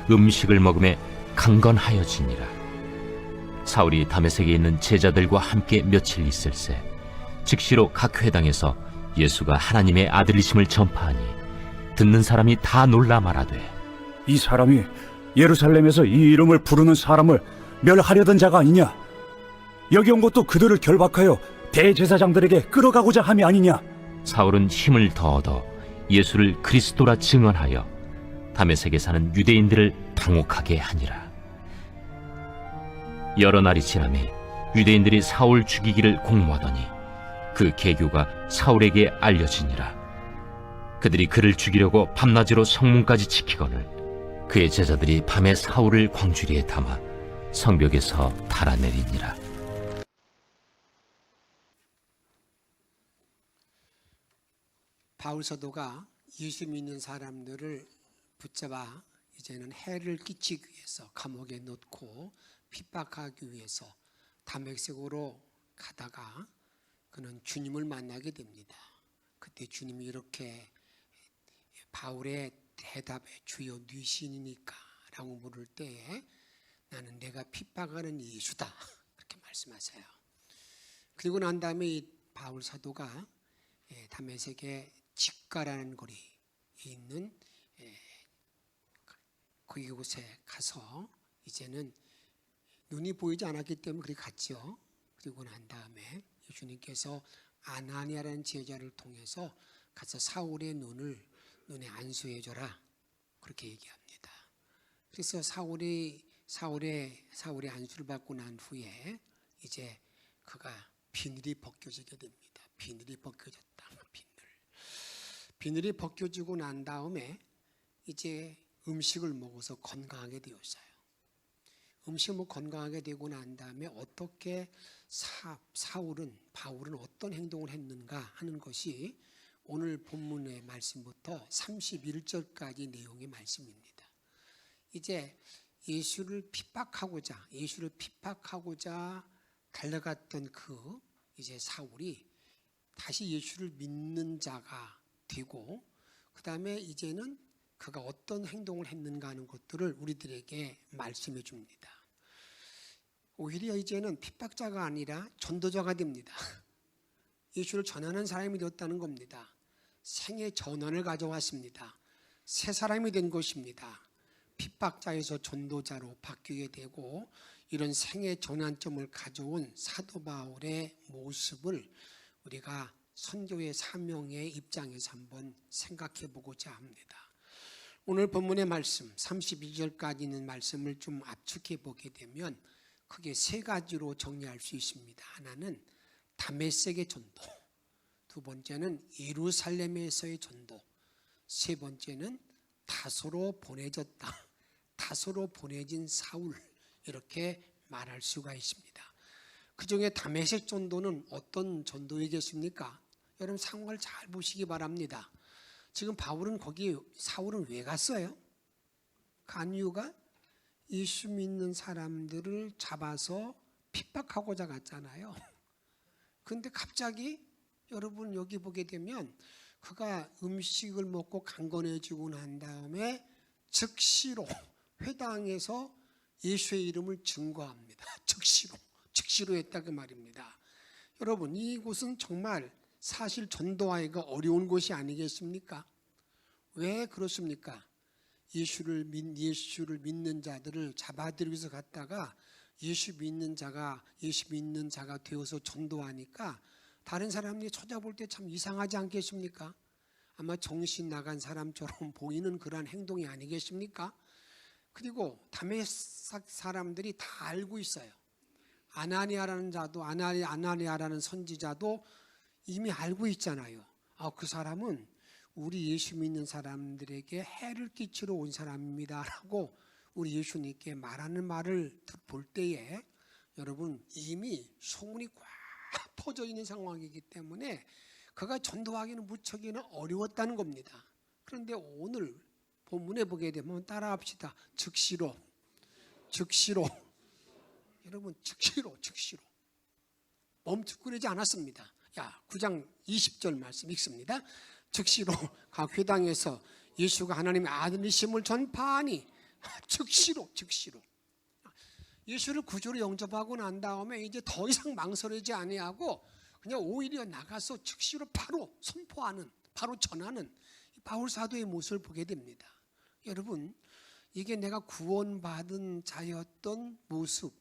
음식을 먹음에 강건하여지니라. 사울이 다메섹에 있는 제자들과 함께 며칠 있을새 즉시로 각 회당에서 예수가 하나님의 아들이심을 전파하니 듣는 사람이 다 놀라 말하되, 이 사람이 예루살렘에서 이 이름을 부르는 사람을 멸하려던 자가 아니냐? 여기 온 것도 그들을 결박하여 대제사장들에게 끌어가고자 함이 아니냐? 사울은 힘을 더 얻어 예수를 그리스도라 증언하여 다메섹에 사는 유대인들을 당혹하게 하니라. 여러 날이 지나매 유대인들이 사울 죽이기를 공모하더니 그 계교가 사울에게 알려지니라. 그들이 그를 죽이려고 밤낮으로 성문까지 지키거늘 그의 제자들이 밤에 사울을 광주리에 담아 성벽에서 달아내리니라. 바울 사도가 예수 믿는 사람들을 붙잡아 이제는 해를 끼치기 위해서 감옥에 넣고 핍박하기 위해서 다메섹으로 가다가 그는 주님을 만나게 됩니다. 그때 주님이 이렇게 바울의 대답에 주여 뉘신이니까 라고 물을 때에 나는 내가 핍박하는 예수다 그렇게 말씀하세요. 그리고 난 다음에 이 바울 사도가 다메섹의 직가라는 거리에 있는 그곳에 가서 이제는 눈이 보이지 않았기 때문에 그리 갔죠. 그리고 난 다음에 예수님께서 아나니아라는 제자를 통해서 가서 사울의 눈에 안수해줘라 그렇게 얘기합니다. 그래서 사울의 안수를 받고 난 후에 이제 그가 비늘이 벗겨지게 됩니다. 비늘이 벗겨졌다. 비늘이 벗겨지고 난 다음에 이제 음식을 먹어서 건강하게 되었어요. 음식을 먹고 건강하게 되고 난 다음에 어떻게 바울은 어떤 행동을 했는가 하는 것이 오늘 본문의 말씀부터 31절까지 내용의 말씀입니다. 이제 예수를 핍박하고자 달려갔던 그 이제 사울이 다시 예수를 믿는 자가 되고 그 다음에 이제는 그가 어떤 행동을 했는가 하는 것들을 우리들에게 말씀해 줍니다. 오히려 이제는 핍박자가 아니라 전도자가 됩니다. 예수를 전하는 사람이 되었다는 겁니다. 생의 전환을 가져왔습니다. 새 사람이 된 것입니다. 핍박자에서 전도자로 바뀌게 되고 이런 생의 전환점을 가져온 사도 바울의 모습을 우리가 선교의 사명의 입장에서 한번 생각해 보고자 합니다. 오늘 본문의 말씀 32절까지 있는 말씀을 좀 압축해 보게 되면 크게 세 가지로 정리할 수 있습니다. 하나는 다메섹의 전도, 두 번째는 예루살렘에서의 전도, 세 번째는 다소로 보내진 사울 이렇게 말할 수가 있습니다. 그 중에 다메섹 전도는 어떤 전도이겠습니까? 여러분 상황을 잘 보시기 바랍니다. 지금 사울은 왜 갔어요? 간 이유가 예수 믿는 사람들을 잡아서 핍박하고자 갔잖아요. 그런데 갑자기 여러분 여기 보게 되면 그가 음식을 먹고 강건해지고 난 다음에 즉시로 회당에서 예수의 이름을 증거합니다. 즉시로 했다 그 말입니다. 여러분 이곳은 정말 사실 전도하기가 어려운 곳이 아니겠습니까? 왜 그렇습니까? 예수를 믿는 자들을 잡아들이기 위해서 갔다가 예수 믿는 자가 되어서 전도하니까 다른 사람들이 쳐다볼 때 참 이상하지 않겠습니까? 아마 정신 나간 사람처럼 보이는 그러한 행동이 아니겠습니까? 그리고 다메섹 사람들이 다 알고 있어요. 아나니아라는 선지자도 이미 알고 있잖아요. 그 사람은 우리 예수 믿는 사람들에게 해를 끼치러 온 사람입니다 라고 우리 예수님께 말하는 말을 볼 때에 여러분 이미 소문이 꽉 퍼져 있는 상황이기 때문에 그가 전도하기는 무척이나 어려웠다는 겁니다. 그런데 오늘 본문에 보게 되면 따라합시다. 즉시로 여러분 즉시로 멈추지 않았습니다. 9장 20절 말씀 읽습니다. 즉시로 각 회당에서 예수가 하나님의 아들이심을 전파하니 즉시로 예수를 구주로 영접하고 난 다음에 이제 더 이상 망설이지 아니하고 그냥 오히려 나가서 즉시로 바로 선포하는, 바로 전하는 바울 사도의 모습을 보게 됩니다. 여러분, 이게 내가 구원받은 자였던 모습,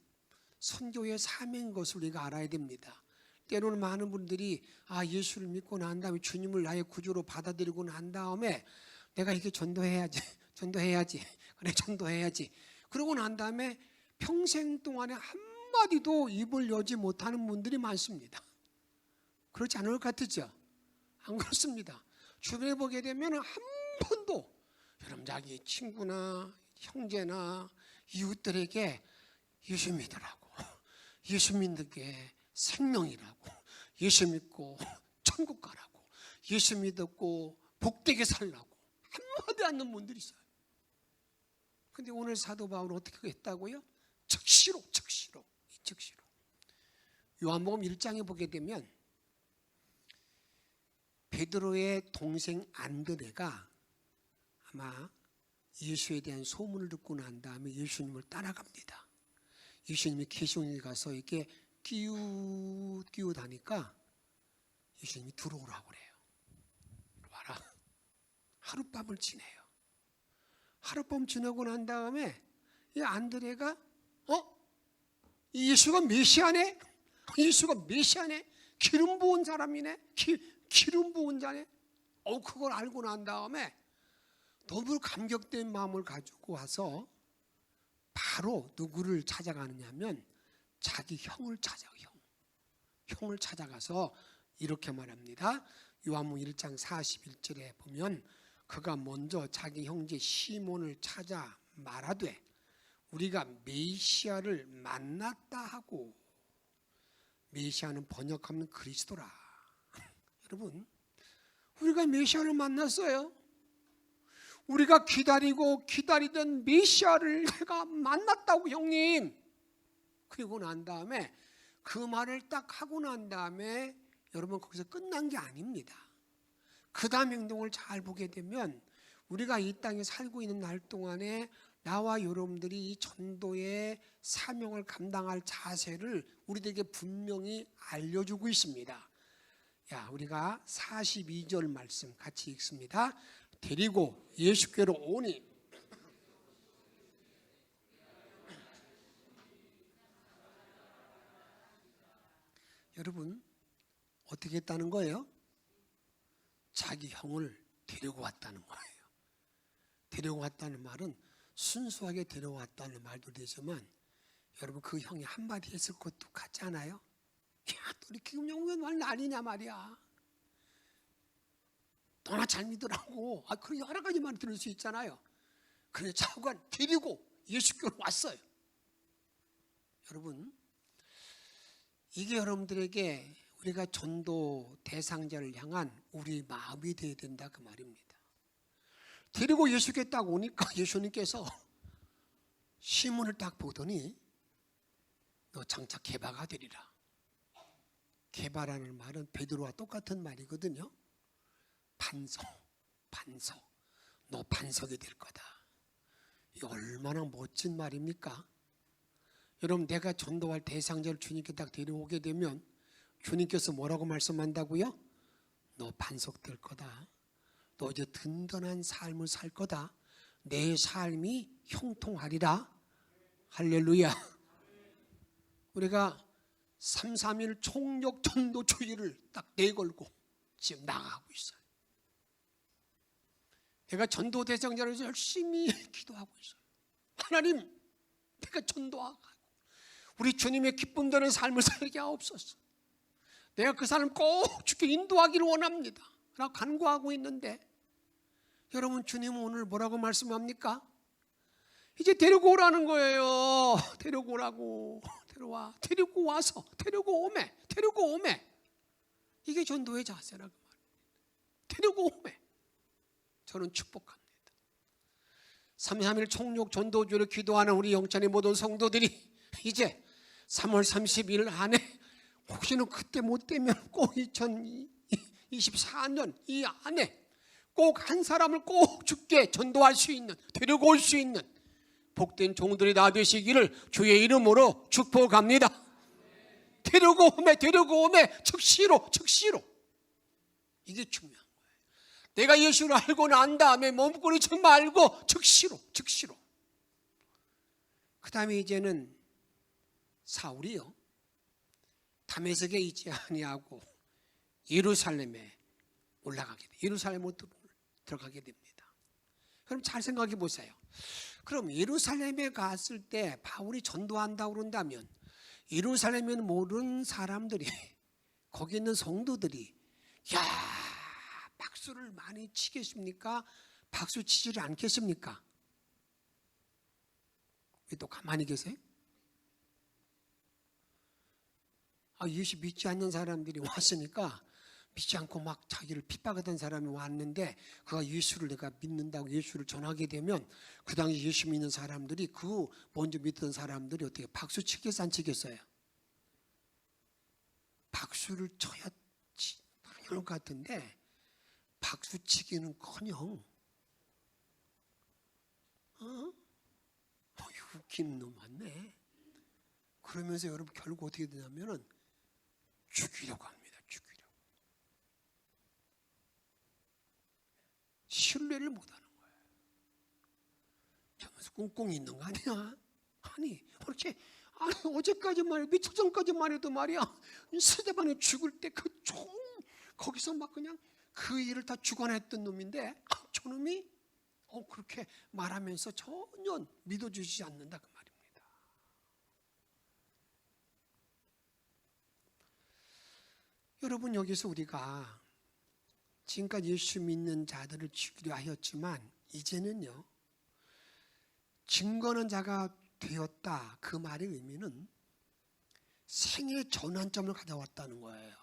선교의 사명인 것을 우리가 알아야 됩니다. 때로는 많은 분들이 예수를 믿고 난 다음에 주님을 나의 구주로 받아들이고 난 다음에 내가 이게 전도해야지 그래 전도해야지 그러고 난 다음에 평생 동안에 한마디도 입을 여지 못하는 분들이 많습니다. 그렇지 않을 것 같으죠? 안 그렇습니다. 주변에 보게 되면 한 번도 여러분 자기 친구나 형제나 이웃들에게 예수 믿으라고, 예수 믿는 게 생명이라고, 예수 믿고 천국 가라고, 예수 믿고 복되게 살라고 한마디 않는 분들이 있어요. 근데 오늘 사도 바울은 어떻게 했다고요? 즉시로. 요한복음 1장에 보게 되면 베드로의 동생 안드레가 아마 예수에 대한 소문을 듣고 난 다음에 예수님을 따라갑니다. 예수님이 계시원에 가서 이렇게 끼우다니까 예수님이 들어오라고 그래요. 와라. 하룻밤을 지내요. 하룻밤 지내고 난 다음에 이 안드레가 예수가 메시아네? 예수가 메시아네? 기름 부은 사람이네? 기름 부은 자네? 그걸 알고 난 다음에 너무 감격된 마음을 가지고 와서 바로 누구를 찾아가느냐 하면 자기 형을 찾아가요. 형을 찾아가서 이렇게 말합니다. 요한복음 1장 41절에 보면 그가 먼저 자기 형제 시몬을 찾아 말하되 우리가 메시아를 만났다 하고, 메시아는 번역하면 그리스도라. 여러분, 우리가 메시아를 만났어요. 우리가 기다리던 메시아를 내가 만났다고 형님. 그리고 난 다음에 그 말을 딱 하고 난 다음에 여러분 거기서 끝난 게 아닙니다. 그 다음 행동을 잘 보게 되면 우리가 이 땅에 살고 있는 날 동안에 나와 여러분들이 이 전도의 사명을 감당할 자세를 우리들에게 분명히 알려주고 있습니다. 우리가 42절 말씀 같이 읽습니다. 데리고 예수께로 오니 여러분 어떻게 했다는 거예요? 자기 형을 데리고 왔다는 거예요. 데리고 왔다는 말은 순수하게 데려왔다는 말도 되지만 여러분 그 형이 한마디 했을 것도 같지 않아요? 또 이렇게 왜 말 아니냐 말이야. 너나 잘 믿으라고. 그런 여러 가지 말 들을 수 있잖아요. 그래 자관 데리고 예수께로 왔어요. 여러분 이게 여러분들에게 우리가 전도 대상자를 향한 우리 마음이 되어야 된다 그 말입니다. 데리고 예수께 딱 오니까 예수님께서 시몬을 딱 보더니 너 장차 게바가 되리라. 게바라는 말은 베드로와 똑같은 말이거든요. 반석. 너 반석이 될 거다. 이 얼마나 멋진 말입니까? 여러분 내가 전도할 대상자를 주님께 딱 데려오게 되면 주님께서 뭐라고 말씀한다고요? 너 반석 될 거다. 너 이제 든든한 삶을 살 거다. 내 삶이 형통하리라. 할렐루야. 우리가 331 총력 전도 주의를 딱 내걸고 지금 나가고 있어요. 내가 전도 대상자를 열심히 기도하고 있어요. 하나님 내가 전도하고 우리 주님의 기쁨 되는 삶을 살게 하옵소서. 내가 그 사람 꼭 주께 인도하기를 원합니다 라고 간구하고 있는데 여러분 주님은 오늘 뭐라고 말씀합니까? 이제 데리고 오라는 거예요. 데리고 오라고. 데리고 와서 데리고 오매 이게 전도의 자세라고 말합니다. 데리고 오매 저는 축복합니다. 331 총력 전도주를 기도하는 우리 영천의 모든 성도들이 이제 3월 30일 안에 혹시나 그때 못 되면 꼭 2024년 이 안에 꼭 한 사람을 꼭 주께 전도할 수 있는 데리고 올 수 있는 복된 종들이 다 되시기를 주의 이름으로 축복합니다. 데리고 오매 즉시로 이게 중요한 거예요. 내가 예수를 알고 난 다음에 머뭇거리지 말고 즉시로. 그 다음에 이제는 사울이요, 다메섹에 있지 아니하고 예루살렘에 올라가게 돼. 예루살렘으로 들어가게 됩니다. 그럼 잘 생각해 보세요. 그럼 예루살렘에 갔을 때 바울이 전도한다고 그런다면 예루살렘에 모르는 사람들이, 거기 있는 성도들이 야, 박수를 많이 치겠습니까? 박수 치지를 않겠습니까? 왜 또 가만히 계세요? 예수 믿지 않는 사람들이 왔으니까, 믿지 않고 막 자기를 핍박하던 사람이 왔는데 그가 예수를 내가 믿는다고 예수를 전하게 되면 그 당시 예수 믿는 사람들이, 그 먼저 믿던 사람들이 어떻게 박수 치겠어 안 치겠어요? 박수를 쳐야 그럴 것 같은데 박수 치기는커녕 웃긴 놈 맞네. 그러면서 여러분 결국 어떻게 되냐면은 죽이려고 합니다. 죽이려고. 신뢰를 못하는 거예요. 저면서 꿍꿍이 있는 거 아니야? 아니 그렇게 어제까지만 해도 며칠 전까지만 해도 말이야, 스데반이 죽을 때 그 총 거기서 막 그냥 그 일을 다 주관했던 놈인데 저놈이 그렇게 말하면서 전혀 믿어주시지 않는다 그 말입니다. 여러분, 여기서 우리가 지금까지 예수 믿는 자들을 죽이려 하였지만 이제는요, 증거하는 자가 되었다, 그 말의 의미는 생의 전환점을 가져왔다는 거예요.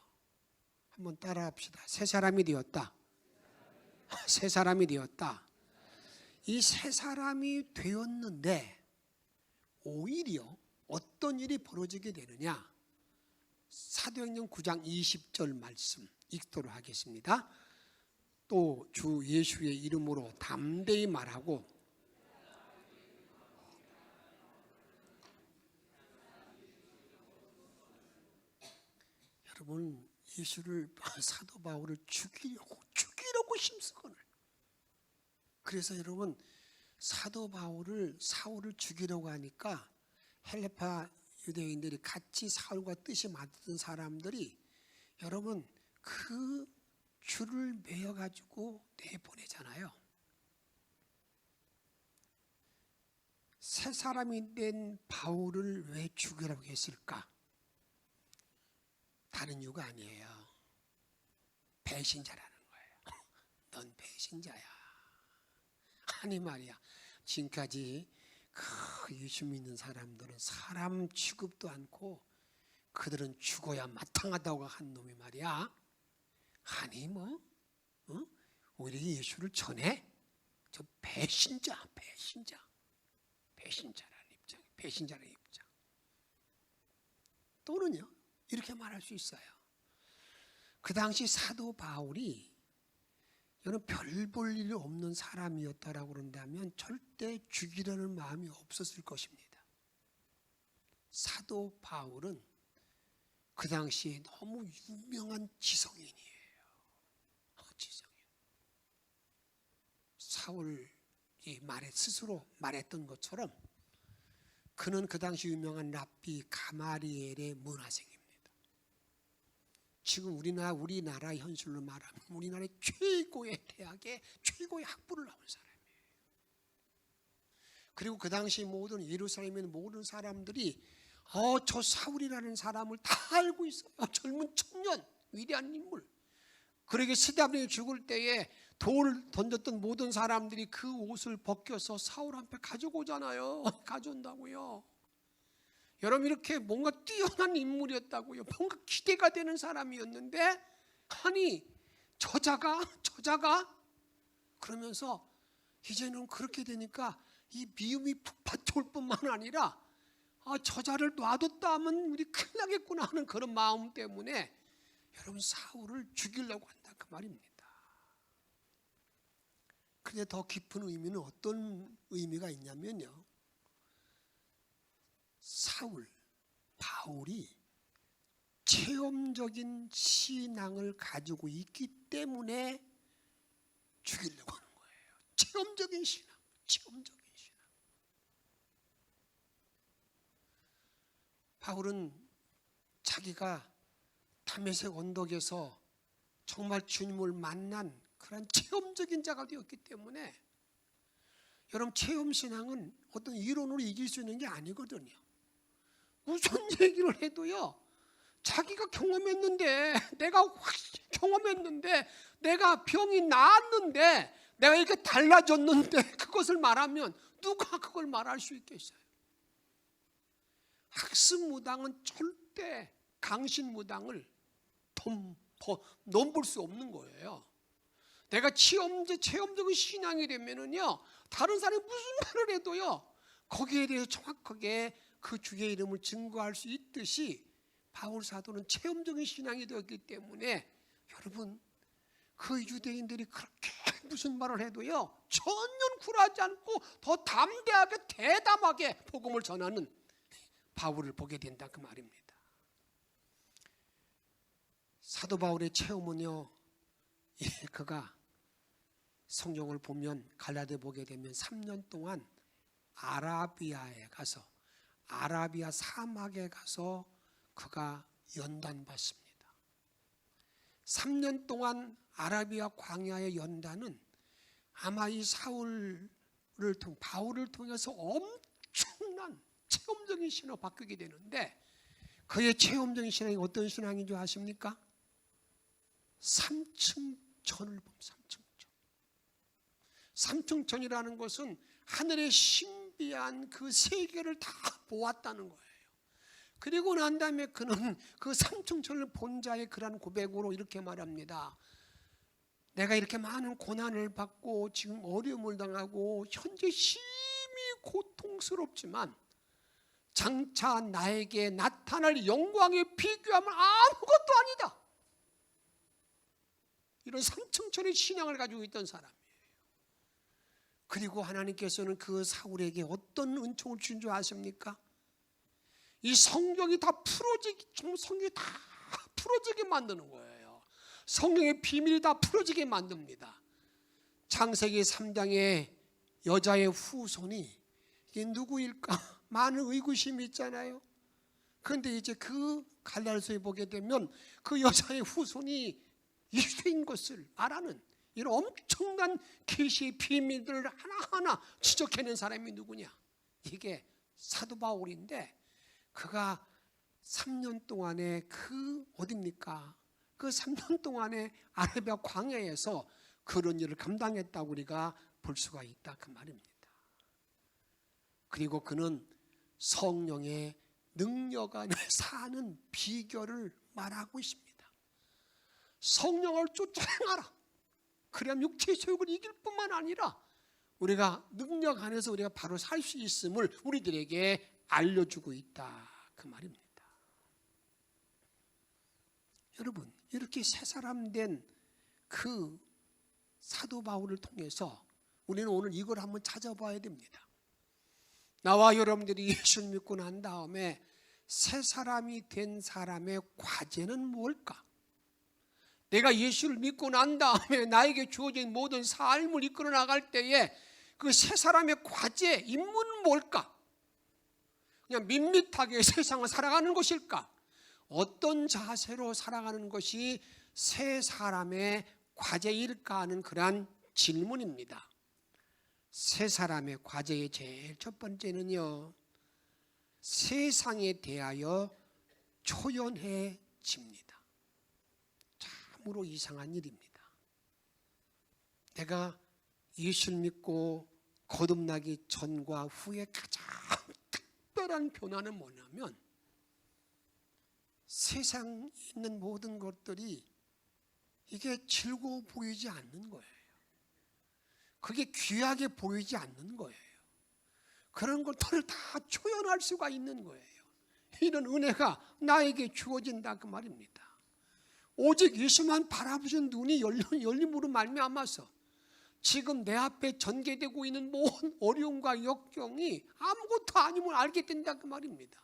한번 따라 합시다. 새 사람이 되었다. 새 사람이 되었다. 이 새 사람이 되었는데 오히려 어떤 일이 벌어지게 되느냐? 사도행전 9장 20절 말씀 읽도록 하겠습니다. 또 주 예수의 이름으로 담대히 말하고 여러분, 예수를, 사도 바울을 죽이려고 힘쓰거늘. 그래서 여러분, 사도 바울을, 사울을 죽이려고 하니까 헬레파 유대인들이 같이 사울과 뜻이 맞던 사람들이 여러분 그 줄을 매어가지고 내보내잖아요. 새 사람이 된 바울을 왜 죽이라고 했을까? 다른 이유가 아니에요. 배신자라는 거예요. 넌 배신자야. 아니 말이야, 지금까지 그 예수 믿는 사람들은 사람 취급도 않고 그들은 죽어야 마땅하다고 한 놈이 말이야. 아니 오히려 예수를 전해? 저 배신자라는 입장. 또는요, 이렇게 말할 수 있어요. 그 당시 사도 바울이 여러분 별 볼 일 없는 사람이었다라고 그런다면 절대 죽이려는 마음이 없었을 것입니다. 사도 바울은 그 당시에 너무 유명한 지성인이에요. 지성인. 사울이 스스로 말했던 것처럼 그는 그 당시 유명한 랍비 가마리엘의 문화생입니다. 지금 우리나라 현실로 말하면 우리나라의 최고의 대학의 최고의 학부를 나온 사람이에요. 그리고 그 당시 모든 예루살렘에 있는 모든 사람들이 저 사울이라는 사람을 다 알고 있어요. 젊은 청년, 위대한 인물. 그러게 스데반이 죽을 때에 돌을 던졌던 모든 사람들이 그 옷을 벗겨서 사울 앞에 가져오잖아요. 가져온다고요. 여러분, 이렇게 뭔가 뛰어난 인물이었다고요. 뭔가 기대가 되는 사람이었는데 아니 저자가 그러면서 이제는 그렇게 되니까 이 미움이 북받쳐올 뿐만 아니라 저자를 놔뒀다 하면 우리 큰일 나겠구나 하는 그런 마음 때문에 여러분 사울을 죽이려고 한다 그 말입니다. 근데 더 깊은 의미는 어떤 의미가 있냐면요, 바울이 체험적인 신앙을 가지고 있기 때문에 죽이려고 하는 거예요. 체험적인 신앙. 바울은 자기가 다메섹 언덕에서 정말 주님을 만난 그런 체험적인 자가 되었기 때문에, 여러분, 체험신앙은 어떤 이론으로 이길 수 있는 게 아니거든요. 무슨 얘기를 해도요, 자기가 경험했는데, 내가 경험했는데, 내가 병이 나았는데, 내가 이렇게 달라졌는데 그것을 말하면 누가 그걸 말할 수 있겠어요? 학습무당은 절대 강신무당을 넘볼 수 없는 거예요. 내가 체험적인 신앙이 되면은요, 다른 사람이 무슨 말을 해도요, 거기에 대해서 정확하게 그 주의 이름을 증거할 수 있듯이 바울 사도는 체험적인 신앙이 되었기 때문에, 여러분, 그 유대인들이 그렇게 무슨 말을 해도요, 전혀 굴하지 않고 더 담대하게 대담하게 복음을 전하는 바울을 보게 된다, 그 말입니다. 사도 바울의 체험은요, 그가 성경을 보면 갈라디아 보게 되면 3년 동안 아라비아 사막에 가서 그가 연단받습니다. 3년 동안 아라비아 광야의 연단은 아마 이 바울을 통해서 엄청난 체험적인 신앙을 바꾸게 되는데, 그의 체험적인 신앙이 어떤 신앙인 줄 아십니까? 삼층천을 봄. 삼층천이라는 것은 하늘의 신비한 그 세계를 다 보았다는 거예요. 그리고 난 다음에 그는 그 삼층천을 본 자의 그러한 고백으로 이렇게 말합니다. 내가 이렇게 많은 고난을 받고 지금 어려움을 당하고 현재 심히 고통스럽지만 장차 나에게 나타날 영광에 비교하면 아무것도 아니다. 이런 삼층천의 신앙을 가지고 있던 사람이에요. 그리고 하나님께서는 그 사울에게 어떤 은총을 준 줄 아십니까? 이 성경이 다 풀어지게 만드는 거예요. 성경의 비밀이 다 풀어지게 만듭니다. 창세기 3장의 여자의 후손이 이게 누구일까? 많은 의구심이 있잖아요. 그런데 이제 그 갈라디아서에 보게 되면 그 여자의 후손이 예수인 것을 알아는 이런 엄청난 계시의 비밀들을 하나하나 지적해낸 사람이 누구냐? 이게 사도 바울인데, 그가 3년 동안에 어딥니까? 그 3년 동안에 아라비아 광야에서 그런 일을 감당했다고 우리가 볼 수가 있다, 그 말입니다. 그리고 그는 성령의 능력 안에 사는 비결을 말하고 있습니다. 성령을 쫓아행하라. 그래야 육체의 소욕을 이길 뿐만 아니라 우리가 능력 안에서 우리가 바로 살 수 있음을 우리들에게 알려주고 있다, 그 말입니다. 여러분, 이렇게 새 사람 된 그 사도 바울을 통해서 우리는 오늘 이걸 한번 찾아봐야 됩니다. 나와 여러분들이 예수를 믿고 난 다음에 새 사람이 된 사람의 과제는 뭘까? 내가 예수를 믿고 난 다음에 나에게 주어진 모든 삶을 이끌어 나갈 때에 그 새 사람의 과제, 임무는 뭘까? 그냥 밋밋하게 세상을 살아가는 것일까? 어떤 자세로 살아가는 것이 새 사람의 과제일까 하는 그러한 질문입니다. 새 사람의 과제의 제일 첫 번째는요, 세상에 대하여 초연해집니다. 참으로 이상한 일입니다. 내가 예수를 믿고 거듭나기 전과 후에 가장 특별한 변화는 뭐냐면, 세상에 있는 모든 것들이 이게 즐거워 보이지 않는 거예요. 그게 귀하게 보이지 않는 거예요. 그런 것들을 다 초연할 수가 있는 거예요. 이런 은혜가 나에게 주어진다, 그 말입니다. 오직 예수만 바라보신 눈이 열림으로 말미암아서 지금 내 앞에 전개되고 있는 모든 어려움과 역경이 아무것도 아님을 알게 된다 그 말입니다.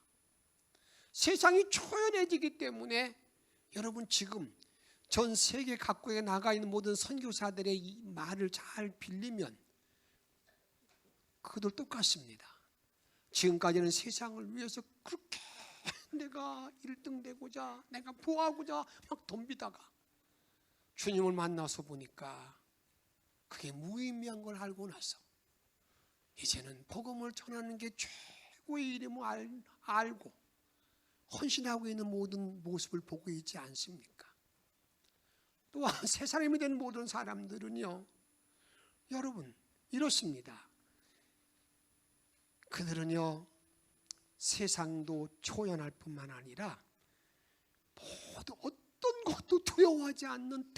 세상이 초연해지기 때문에 여러분 지금 전 세계 각국에 나가 있는 모든 선교사들의 이 말을 잘 빌리면 그들 똑같습니다. 지금까지는 세상을 위해서 그렇게 내가 1등 되고자 내가 부하고자 막 덤비다가 주님을 만나서 보니까 그게 무의미한 걸 알고 나서 이제는 복음을 전하는 게 최고의 일임을 알고 헌신하고 있는 모든 모습을 보고 있지 않습니까? 또한 새 사람이 된 모든 사람들은요, 여러분 이렇습니다. 그들은요 세상도 초연할 뿐만 아니라 모두 어떤 것도 두려워하지 않는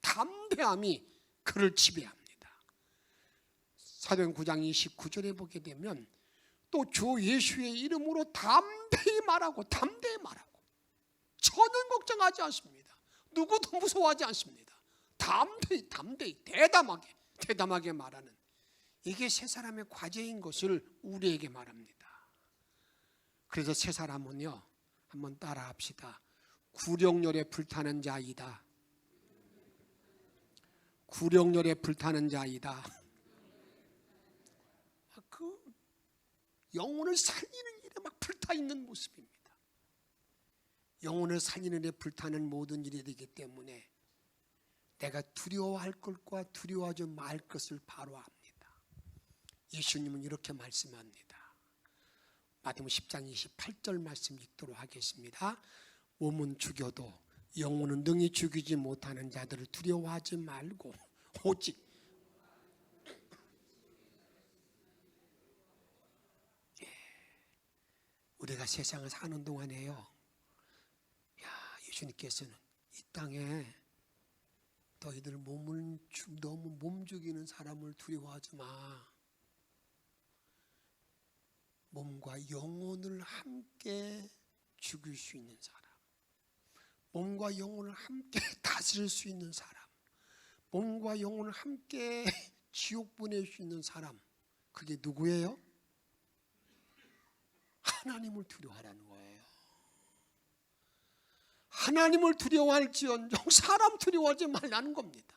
담대함이 그를 지배합니다. 사도행 9장 29절에 보게 되면 또 주 예수의 이름으로 담대히 말하고 전혀 걱정하지 않습니다. 누구도 무서워하지 않습니다. 담대히 대담하게 말하는 이게 세 사람의 과제인 것을 우리에게 말합니다. 그래서 세 사람은요 한번 따라 합시다. 구령열에 불타는 자이다. 구령열에 불타는 자이다. 그 영혼을 살리는 일에 막 불타있는 모습입니다. 영혼을 살리는 일에 불타는 모든 일이 되기 때문에 내가 두려워할 것과 두려워하지 말 것을 바로 압니다. 예수님은 이렇게 말씀합니다. 마태복음 10장 28절 말씀 읽도록 하겠습니다. 몸은 죽여도 영혼은 능히 죽이지 못하는 자들을 두려워하지 말고 오직 우리가 세상을 사는 동안에요, 예수님께서는 이 땅에 너희들 너무 몸 죽이는 사람을 두려워하지 마. 몸과 영혼을 함께 죽일 수 있는 사람, 몸과 영혼을 함께 다스릴 수 있는 사람, 몸과 영혼을 함께 지옥 보낼 수 있는 사람, 그게 누구예요? 하나님을 두려워하라는 거예요. 하나님을 두려워할지언정 사람 두려워하지 말라는 겁니다.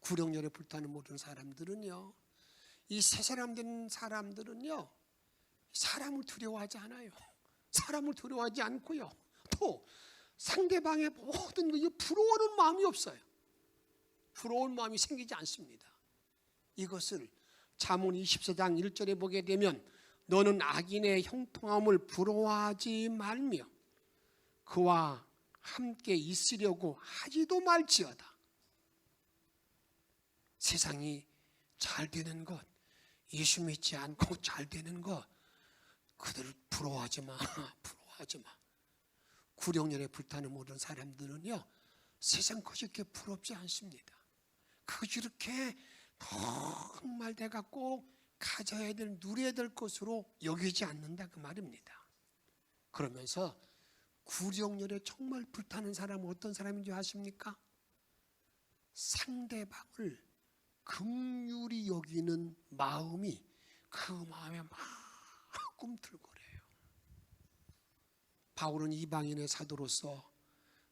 구령열에 불타는 모든 사람들은요, 이 세 사람 된 사람들은요 사람을 두려워하지 않아요. 사람을 두려워하지 않고요, 또 상대방의 모든 거 부러워하는 마음이 없어요. 부러울 마음이 생기지 않습니다. 이것을 잠언 24장 1절에 보게 되면 너는 악인의 형통함을 부러워하지 말며 그와 함께 있으려고 하지도 말지어다. 세상이 잘 되는 것, 예수 믿지 않고 잘 되는 것, 그들을 부러워하지 마. 구령열에 불타는 모든 사람들은요 세상 것이 이렇게 부럽지 않습니다. 그것이 이렇게 정말 내가 꼭 가져야 될, 누려야 될 것으로 여기지 않는다 그 말입니다. 그러면서 구령열에 정말 불타는 사람은 어떤 사람인지 아십니까? 상대방을 긍휼히 여기는 마음이 그 마음에 막 꿈틀거려요. 바울은 이방인의 사도로서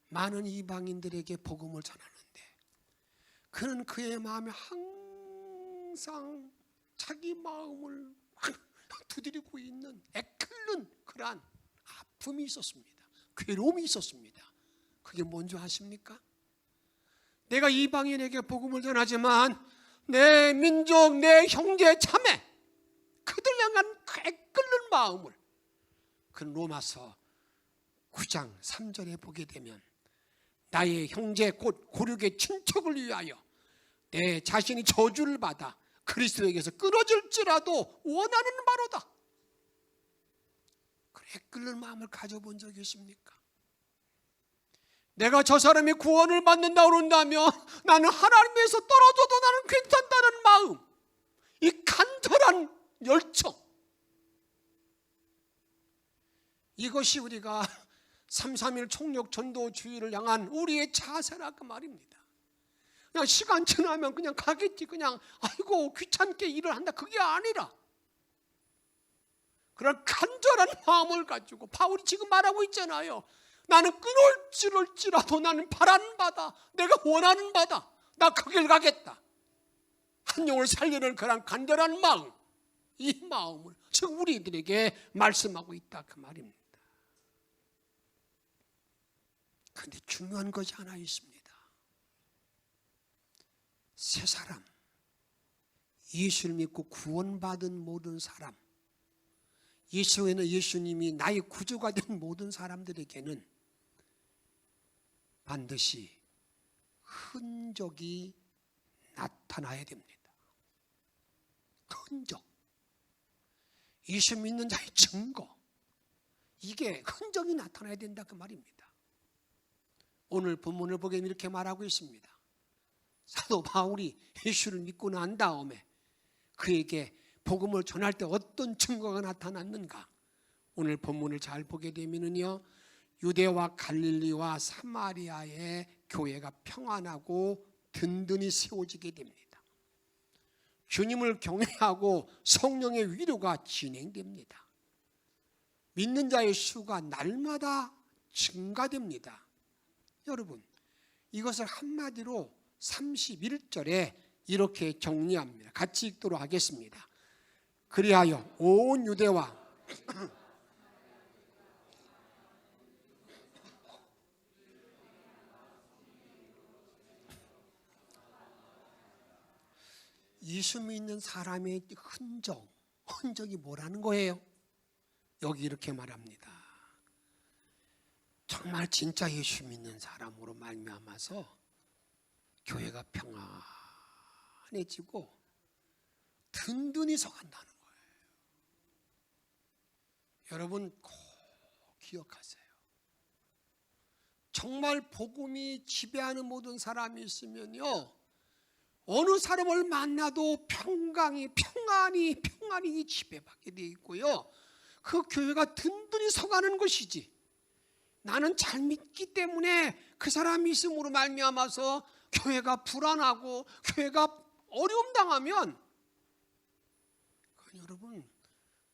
많은 이방인들에게 복음을 전하는데 그는 그의 마음에 항상 자기 마음을 두드리고 있는 애끓는 그러한 아픔이 있었습니다. 괴로움이 있었습니다. 그게 뭔지 아십니까? 내가 이방인에게 복음을 전하지만 내 민족, 내 형제, 자매 그들 향한 그 애끓는 마음을 그 로마서 9장 3절에 보게 되면 나의 형제 곧 고륙의 친척을 위하여 내 자신이 저주를 받아 그리스도에게서 끊어질지라도 원하는 바로다. 그 애끓는 마음을 가져본 적이 있습니까? 내가 저 사람이 구원을 받는다 그런다면 나는 하나님에서 떨어져도 나는 괜찮다는 마음, 이 간절한 열정, 이것이 우리가 3.3.1 총력 전도주의를 향한 우리의 자세라 그 말입니다. 그냥 시간 지나면 그냥 가겠지. 그냥 아이고 귀찮게 일을 한다. 그게 아니라 그런 간절한 마음을 가지고 바울이 지금 말하고 있잖아요. 나는 끊을지라도 나는 바라는 바다, 내가 원하는 바다, 나 그 길 가겠다. 한 영혼을 살리는 그런 간절한 마음, 이 마음을 지금 우리들에게 말씀하고 있다 그 말입니다. 그런데 중요한 것이 하나 있습니다. 새 사람, 예수를 믿고 구원받은 모든 사람, 예수님이 나의 구주가 된 모든 사람들에게는 반드시 흔적이 나타나야 됩니다. 흔적, 예수 믿는 자의 증거, 이게 흔적이 나타나야 된다 그 말입니다. 오늘 본문을 보게 이렇게 말하고 있습니다. 사도 바울이 예수를 믿고 난 다음에 그에게 복음을 전할 때 어떤 증거가 나타났는가? 오늘 본문을 잘 보게 되면요, 유대와 갈릴리와 사마리아의 교회가 평안하고 든든히 세워지게 됩니다. 주님을 경외하고 성령의 위로가 진행됩니다. 믿는 자의 수가 날마다 증가됩니다. 여러분, 이것을 한마디로 31절에 이렇게 정리합니다. 같이 읽도록 하겠습니다. 그리하여 온 유대와 예수 믿는 사람의 흔적이 뭐라는 거예요? 여기 이렇게 말합니다. 정말 진짜 예수 믿는 사람으로 말미암아서 교회가 평안해지고 든든히 서간다는 거예요. 여러분 꼭 기억하세요. 정말 복음이 지배하는 모든 사람이 있으면요, 어느 사람을 만나도 평안이 지배받게 되어 있고요, 그 교회가 든든히 서가는 것이지, 나는 잘 믿기 때문에 그 사람이 있음으로 말미암아서 교회가 불안하고 교회가 어려움 당하면 여러분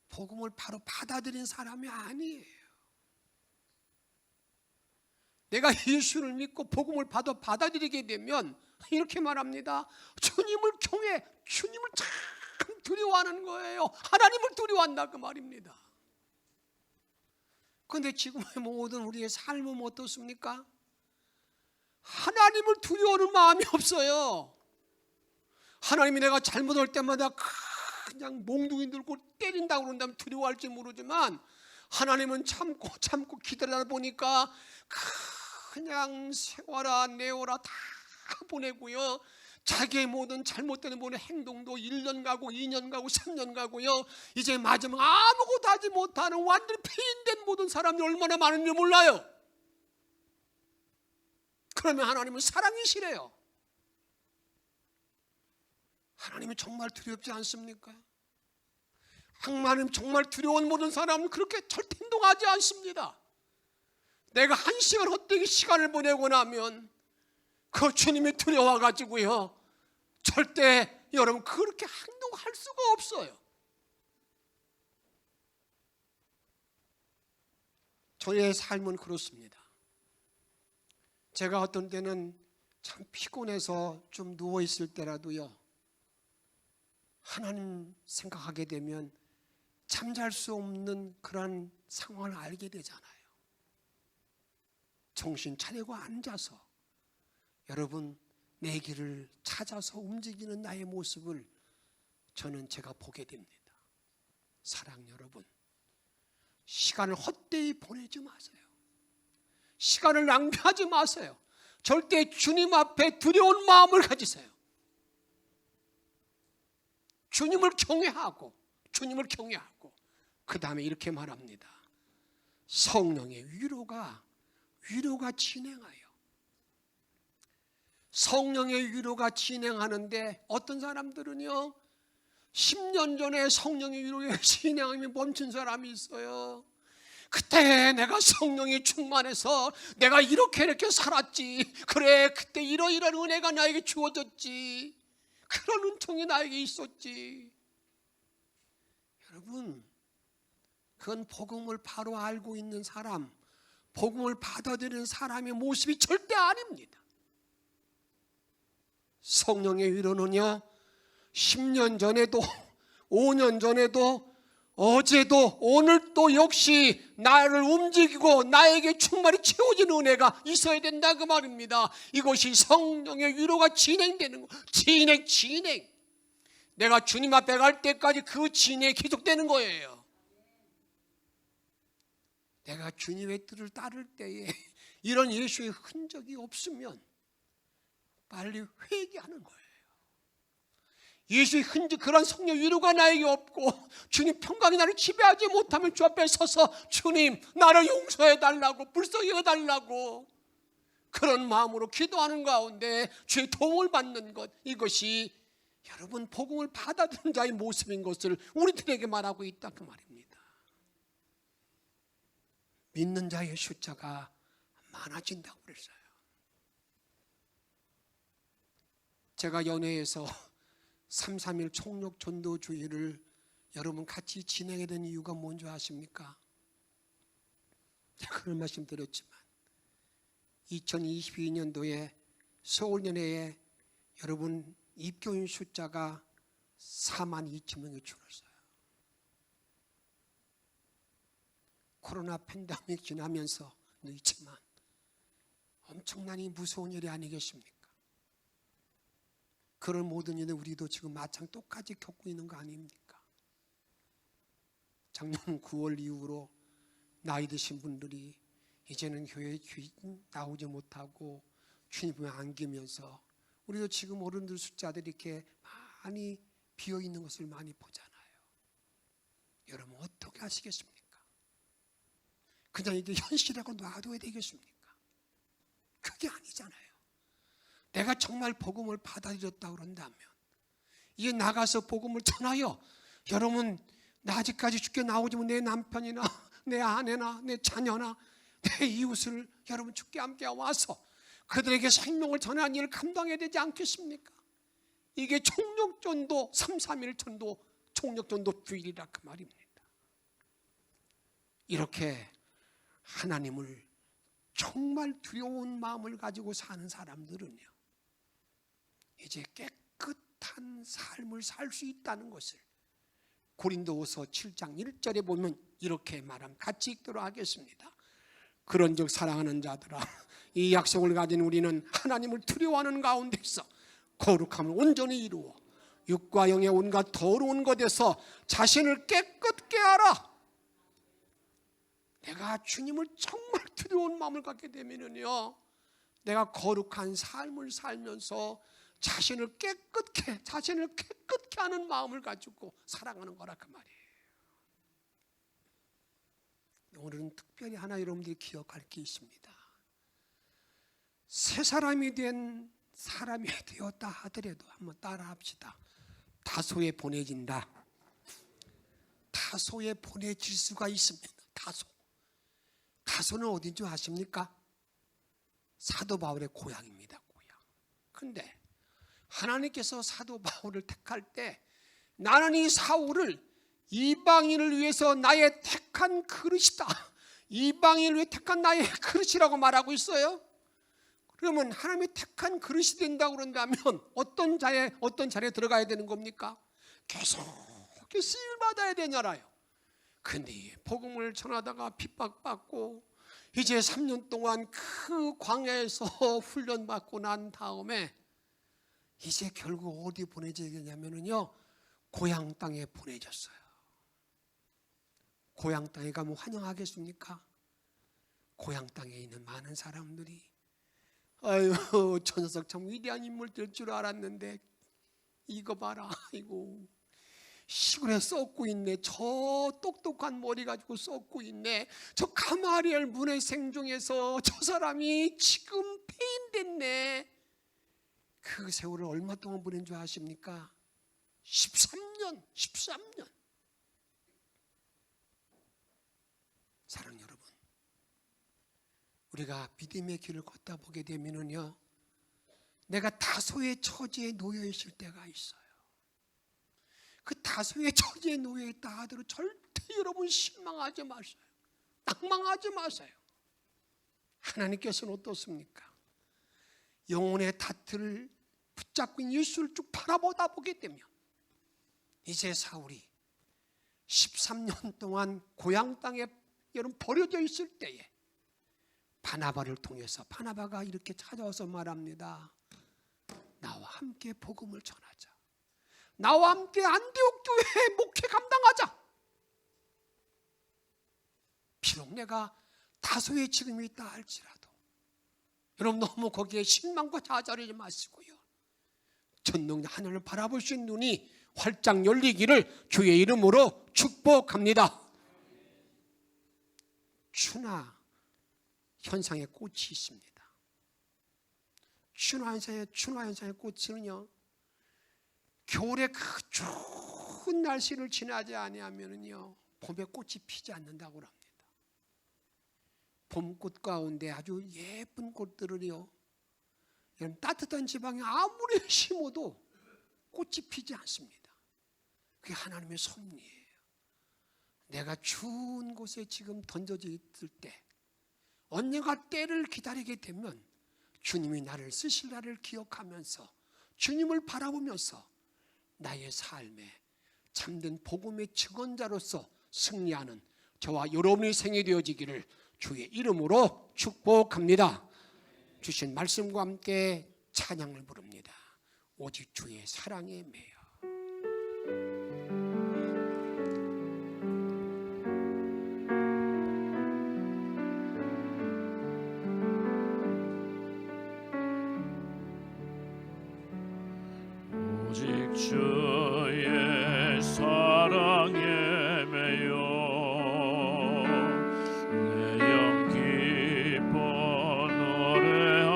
복음을 바로 받아들인 사람이 아니에요. 내가 예수를 믿고 복음을 받아들이게 되면 이렇게 말합니다. 주님을 경외, 주님을 참 두려워하는 거예요. 하나님을 두려워한다 그 말입니다. 그런데 지금의 모든 우리의 삶은 어떻습니까? 하나님을 두려워하는 마음이 없어요. 하나님이 내가 잘못할 때마다 그냥 몽둥이 들고 때린다고 그런다면 두려워할지 모르지만, 하나님은 참고 기다리다 보니까 그냥 세워라 내어라 다 보내고요, 자기의 모든 잘못된 모든 행동도 1년 가고 2년 가고 3년 가고요, 이제 마지막 아무것도 하지 못하는 완전히 폐인된 모든 사람이 얼마나 많은지 몰라요. 그러면 하나님은 사랑이시래요. 하나님이 정말 두렵지 않습니까? 하나님 정말 두려운 모든 사람은 그렇게 절대 행동하지 않습니다. 내가 1시간 헛되게 시간을 보내고 나면 그 주님이 두려워가지고요, 절대 여러분 그렇게 행동할 수가 없어요. 저의 삶은 그렇습니다. 제가 어떤 때는 참 피곤해서 좀 누워있을 때라도요, 하나님 생각하게 되면 잠잘 수 없는 그런 상황을 알게 되잖아요. 정신 차리고 앉아서 여러분 내 길을 찾아서 움직이는 나의 모습을 제가 보게 됩니다. 사랑 여러분, 시간을 헛되이 보내지 마세요. 시간을 낭비하지 마세요. 절대 주님 앞에 두려운 마음을 가지세요. 주님을 경외하고 그 다음에 이렇게 말합니다. 성령의 위로가 진행하여. 성령의 위로가 진행하는데 어떤 사람들은요, 10년 전에 성령의 위로가 진행하면 멈춘 사람이 있어요. 그때 내가 성령이 충만해서 내가 이렇게 살았지. 그래, 그때 이러이러한 은혜가 나에게 주어졌지. 그런 은총이 나에게 있었지. 여러분, 그건 복음을 바로 알고 있는 사람, 복음을 받아들이는 사람의 모습이 절대 아닙니다. 성령의 위로는요, 10년 전에도 5년 전에도 어제도 오늘도 역시 나를 움직이고 나에게 충만히 채워지는 은혜가 있어야 된다 그 말입니다. 이것이 성령의 위로가 진행되는 거. 진행. 내가 주님 앞에 갈 때까지 그 진행이 계속되는 거예요. 내가 주님의 뜻을 따를 때에 이런 예수의 흔적이 없으면 빨리 회개하는 거예요. 예수의 흔적, 그런 성령 위로가 나에게 없고 주님 평강이 나를 지배하지 못하면 주 앞에 서서 주님 나를 용서해 달라고, 불쌍히 해달라고 그런 마음으로 기도하는 가운데 주의 도움을 받는 것, 이것이 여러분 복음을 받아들인 자의 모습인 것을 우리들에게 말하고 있다 그 말입니다. 믿는 자의 숫자가 많아진다고 그랬어요. 제가 연회에서 3.3.1 총력 전도주의를 여러분 같이 진행해야 되는 이유가 뭔지 아십니까? 제가 그런 말씀 드렸지만 2022년도에 서울연회에 여러분 입교인 숫자가 42,000명이 줄었어요. 코로나 팬데믹 지나면서 있지만 엄청난 이 무서운 일이 아니겠습니까? 그런 모든 일을 우리도 지금 마찬 똑같이 겪고 있는 거 아닙니까? 작년 9월 이후로 나이 드신 분들이 이제는 교회에 나오지 못하고 주님을 안기면서 우리도 지금 어른들 숫자들이 이렇게 많이 비어있는 것을 많이 보잖아요. 여러분 어떻게 하시겠습니까? 그냥 이게 현실이라고 놔둬야 되겠습니까? 그게 아니잖아요. 내가 정말 복음을 받아들였다 그런다면 이제 나가서 복음을 전하여 여러분 나 아직까지 죽게 나오지만 내 남편이나 내 아내나 내 자녀나 내 이웃을 여러분 죽게 함께 와서 그들에게 생명을 전하는 일을 감당해야 되지 않겠습니까? 이게 총력전도 3.3.1 전도 총력전도 주일이라 그 말입니다. 이렇게 하나님을 정말 두려운 마음을 가지고 사는 사람들은요 이제 깨끗한 삶을 살 수 있다는 것을 고린도후서 7장 1절에 보면 이렇게 말함, 같이 읽도록 하겠습니다. 그런즉 사랑하는 자들아, 이 약속을 가진 우리는 하나님을 두려워하는 가운데서 거룩함을 온전히 이루어 육과 영의 온갖 더러운 것에서 자신을 깨끗게 하라. 내가 주님을 정말 두려운 마음을 갖게 되면요 내가 거룩한 삶을 살면서 자신을 깨끗게 하는 마음을 가지고 살아가는 거라 그 말이에요. 오늘은 특별히 하나 여러분들이 기억할 게 있습니다. 새 사람이 된 사람이 되었다 하더라도 한번 따라 합시다. 다소에 보내진다. 다소에 보내질 수가 있습니다. 다소는 어딘 줄 아십니까? 사도 바울의 고향입니다. 고향. 근데 하나님께서 사도 바울을 택할 때 나는 이 사울을 이방인을 위해서 나의 택한 그릇이다. 이방인을 위해 택한 나의 그릇이라고 말하고 있어요. 그러면 하나님이 택한 그릇이 된다고 그런다면 어떤 자리에 들어가야 되는 겁니까? 계속 쓰임 받아야 되냐라요. 근데 복음을 전하다가 핍박받고 이제 3년 동안 그 광야에서 훈련받고 난 다음에 이제 결국 어디 보내지겠냐면요 고향 땅에 보내졌어요. 고향 땅에 가면 환영하겠습니까? 고향 땅에 있는 많은 사람들이 아유 저 녀석 참 위대한 인물 될 줄 알았는데 이거 봐라, 아이고 시골에 썩고 있네. 저 똑똑한 머리 가지고 썩고 있네. 저 가마리엘 문해생 중에서 저 사람이 지금 폐인됐네. 그 세월을 얼마 동안 보낸 줄 아십니까? 13년. 사랑 여러분, 우리가 믿음의 길을 걷다 보게 되면은요, 내가 다소의 처지에 놓여 있을 때가 있어요. 그 다소의 처지에 놓여 있다 하더라도 절대 여러분 실망하지 마세요. 낭망하지 마세요. 하나님께서는 어떻습니까? 영혼의 다트를 붙잡고 있는 예수를 쭉 바라보다 보게 되면, 이제 사울이 13년 동안 고향 땅에 여러분 버려져 있을 때에 바나바를 통해서 바나바가 이렇게 찾아와서 말합니다. 나와 함께 복음을 전하자. 나와 함께 안디옥 교회에 목회 감당하자. 비록 내가 다소의 지금이 있다 할지라도 여러분 너무 거기에 실망과 좌절하지 마시고요, 전능력 하늘을 바라볼 수 있는 눈이 활짝 열리기를 주의 이름으로 축복합니다. 추나 현상의 꽃이 있습니다. 추나 현상의 꽃은요, 겨울에 그 좋은 날씨를 지나지 아니하면요 봄에 꽃이 피지 않는다고 합니다. 봄꽃 가운데 아주 예쁜 꽃들을요, 따뜻한 지방에 아무리 심어도 꽃이 피지 않습니다. 그게 하나님의 섭리예요. 내가 추운 곳에 지금 던져져 있을 때 언젠가 때를 기다리게 되면 주님이 나를 쓰실 날을 기억하면서 주님을 바라보면서 나의 삶에 참된 복음의 증언자로서 승리하는 저와 여러분의 생이 되어지기를 주의 이름으로 축복합니다. 주신 말씀과 함께 찬양을 부릅니다. 오직 주의 사랑에 매여. 오직 주의 사랑에 매여 내 영 기뻐 노래합니다.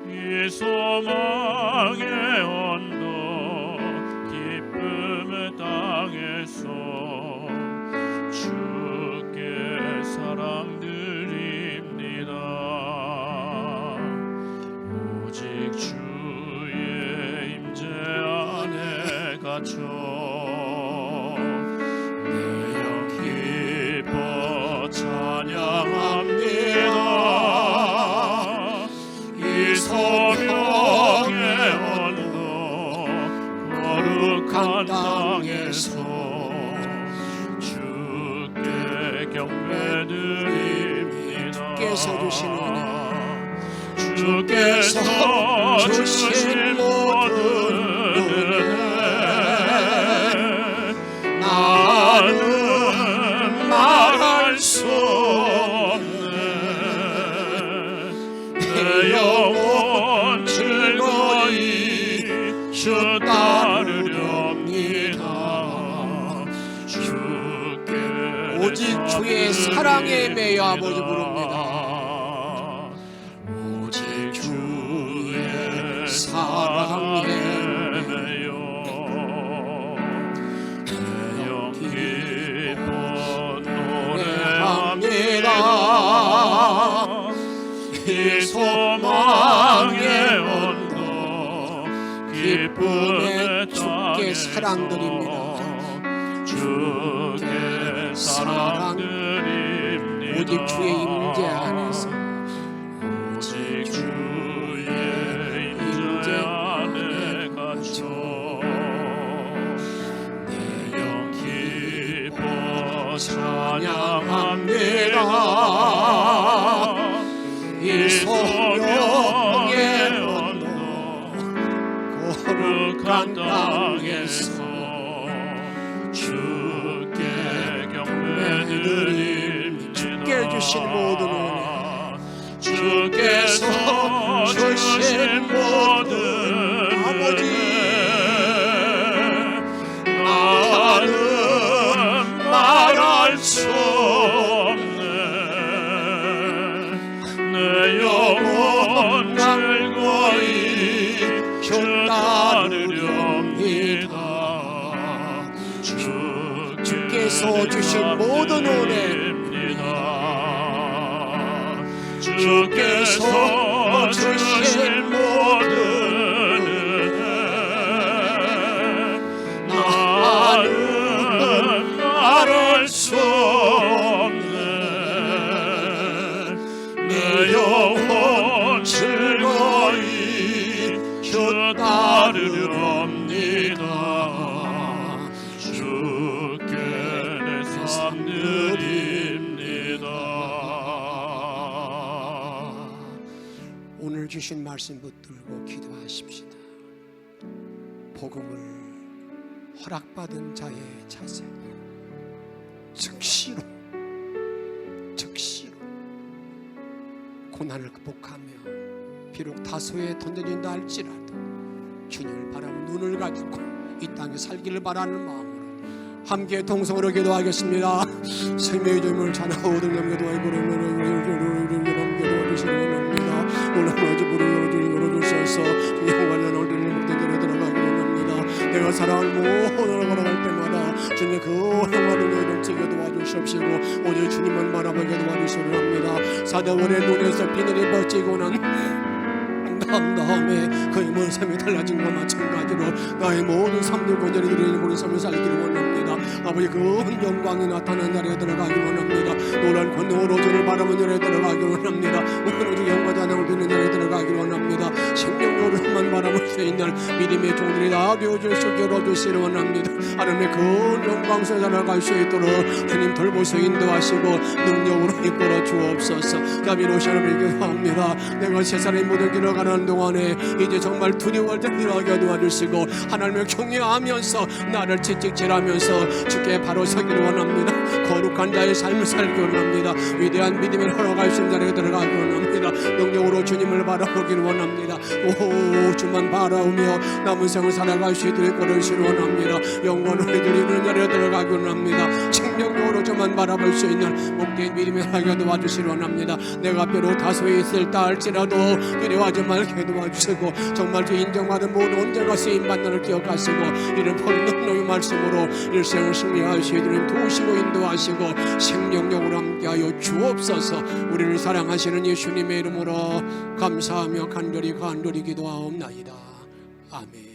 이 소망의 언덕 기쁨의 땅에서 주께 사랑드립니다. 오직 주의 임재 안에 갇혀 내 영 기뻐 찬양합니다. 이 소명의 언덕 거룩한 땅에서 주께 경배드립니다. 주께서 주신 은혜, 주께서 주신 모든 은혜 나는 말할 수 없네. 내 영혼 즐거이 주 따르렵니다. 주께 오직 주의 사랑에 매여 아버지 부릅니다. 사랑에 매여 내 영 기뻐 노래합니다. 이 소망의 언덕 기쁨의 주께 땅에서 사랑드립니다. 주께 사랑드립니다. 오직 주의 임재 안에서 오직 주의 임재 안에 갇혀 내 영 기뻐 찬양합니다. 이 소명의 언덕 거룩한 땅에서 주께 경배드립니다. 주께 주신 모든 은혜, 주께서 주신 모든 아버지 나는 말할 수 없네. 내 영혼 즐거이 주 따르렵니다. 주께 주께서 주신 모든 은혜, 주께서 주신 모든 은혜 나는 말할 수 없네. 내 영혼 즐거이 주 따르렵니다. 주께 내 삶 드립니다. 오늘 주신 말씀 붙들고 기도하십시다. 복음을 허락받은 자의 자세, 즉시로 고난을 극복하며 비록 다소에 던져진다 할지라도 주님을 바라는 눈을 가지고 이 땅에 살기를 바라는 마음으로 함께 동성으로 기도하겠습니다. 생명의 점을 찬하고 등념기도 하고 기도하시기 원합니다. 오늘 아버지 부르짖어 열어주셔서 영원한 얼굴을 목대전에 들어가기 원합니다. 내가 사랑을 모든 걸어갈 때마다 주님 그 영원한 눈에 넘치게 도와주시옵시고 오직 주님만 바라보게 도와주시기 원합니다. 사자원의 눈에서 비늘이 벗지고 난 다음에 그의 모든 삶이 달라진 것과 마찬가지로 나의 모든 삶들 건전히 드리는 모든 삶을 살기를 원합니다. 아버지 그 영광이 나타나는 자리에 들어가기 원합니다. 노란 권능으로 주를 바라보는 자리에 들어가기 원합니다. 오직 영광 찬양을 드리는 자리에 들어가기 원합니다. 생명으로만 바라볼 수 있는 믿음의 종들이 다 되어주시고 열어주시기 원합니다. 하나님의 그 영광 속에 살아갈 수 있도록 주님 돌보셔 인도하시고 능력으로 이끌어 주옵소서. 자비로우신 하나님께 기도합니다. 내가 세상의 모든 길을 가는 동안에 이제 정말 두려워할 때 일어나게 도와주시고 하나님을 경외하면서 나를 채찍질하면서 주께 바로 서기를 원합니다. 거룩한 자의 삶을 살기 원합니다. 위대한 믿음을 허락할 수 있는 자리에 들어가기 원합니다. 능력으로 주님을 바라보기를 원합니다. 오 주만 바라오며 남은 생을 살아갈 수 있도록 걸으시기 원합니다. 영원을 드리는 자리에 들어가기 원합니다. 생명력으로 주만 바라볼 수 있는 목대인 믿음을 하게 도와주시기 원합니다. 내가 비록 다소에 있을다 할지라도 두려워하지 말게 도와주시고 정말 주 인정받은 모든 언제가 쓰임받는 기억하시고 이런 푸른 능력의 말씀으로 일생을 승리하시도록 도우시고 인도하시고 생명력으로 함께하여 주옵소서. 우리를 사랑하시는 예수님의 이름으로 감사하며 간절히 기도하옵나이다. 아멘.